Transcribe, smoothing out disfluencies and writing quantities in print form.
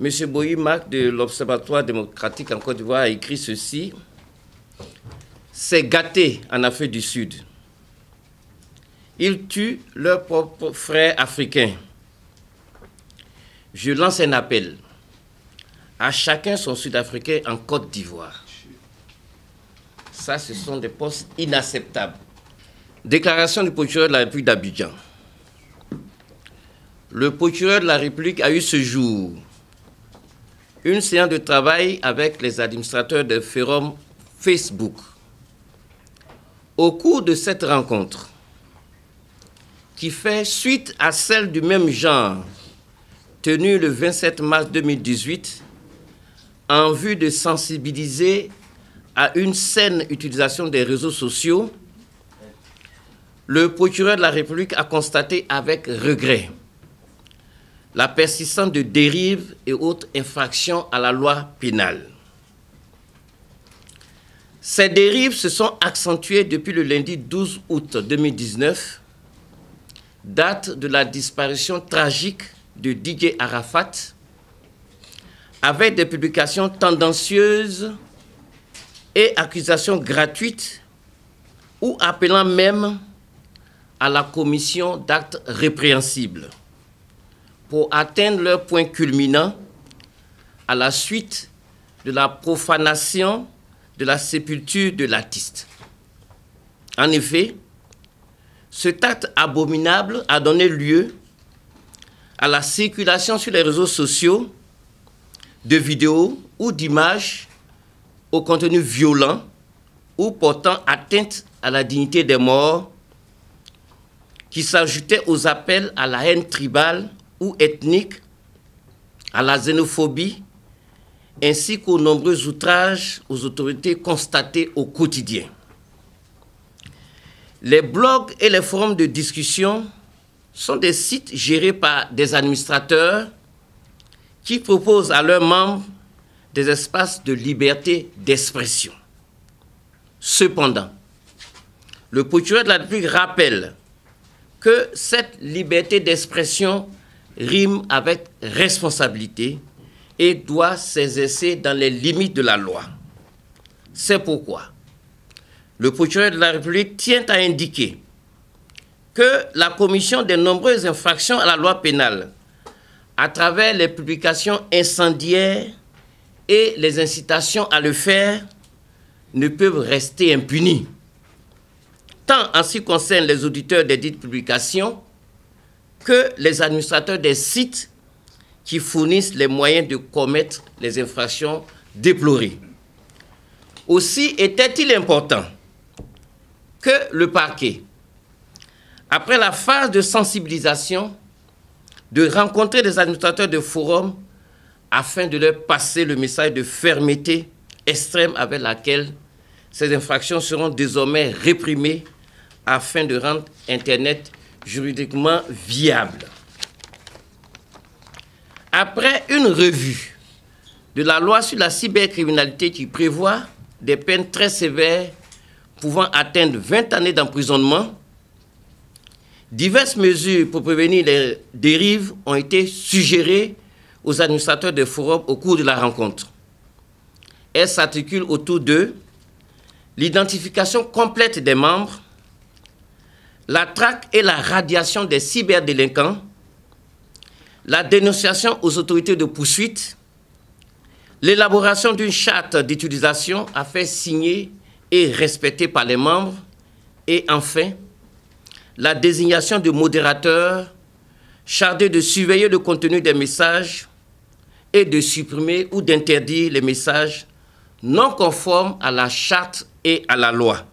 M. Boyi Marc de l'Observatoire démocratique en Côte d'Ivoire a écrit ceci. C'est gâté en Afrique du Sud. Ils tuent leurs propres frères africains. Je lance un appel à chacun son Sud-Africain en Côte d'Ivoire. Ça, ce sont des postes inacceptables. Déclaration du procureur de la République d'Abidjan. Le procureur de la République a eu ce jour une séance de travail avec les administrateurs de forum Facebook. Au cours de cette rencontre, qui fait suite à celle du même genre tenue le 27 mars 2018, en vue de sensibiliser à une saine utilisation des réseaux sociaux, le procureur de la République a constaté avec regret la persistance de dérives et autres infractions à la loi pénale. Ces dérives se sont accentuées depuis le lundi 12 août 2019, date de la disparition tragique de Didier Arafat, avec des publications tendancieuses et accusations gratuites ou appelant même à la commission d'actes répréhensibles pour atteindre leur point culminant à la suite de la profanation de la sépulture de l'artiste. En effet, cet acte abominable a donné lieu à la circulation sur les réseaux sociaux de vidéos ou d'images au contenu violent ou portant atteinte à la dignité des morts, qui s'ajoutaient aux appels à la haine tribale ou ethnique, à la xénophobie, ainsi qu'aux nombreux outrages aux autorités constatés au quotidien. Les blogs et les forums de discussion sont des sites gérés par des administrateurs qui proposent à leurs membres des espaces de liberté d'expression. Cependant, le procureur de la République rappelle que cette liberté d'expression rime avec responsabilité et doit s'exercer dans les limites de la loi. C'est pourquoi le procureur de la République tient à indiquer que la commission des nombreuses infractions à la loi pénale, à travers les publications incendiaires et les incitations à le faire, ne peuvent rester impunies, tant en ce qui concerne les auditeurs des dites publications que les administrateurs des sites qui fournissent les moyens de commettre les infractions déplorées. Aussi était-il important que le parquet, après la phase de sensibilisation, de rencontrer des administrateurs de forums afin de leur passer le message de fermeté extrême avec laquelle ces infractions seront désormais réprimées afin de rendre Internet juridiquement viable. Après une revue de la loi sur la cybercriminalité qui prévoit des peines très sévères pouvant atteindre 20 années d'emprisonnement, diverses mesures pour prévenir les dérives ont été suggérées aux administrateurs des forums au cours de la rencontre. Elles s'articulent autour de l'identification complète des membres, la traque et la radiation des cyberdélinquants, la dénonciation aux autorités de poursuite, l'élaboration d'une charte d'utilisation à faire signer et respectée par les membres, et enfin, la désignation de modérateurs chargés de surveiller le contenu des messages et de supprimer ou d'interdire les messages non conformes à la charte et à la loi.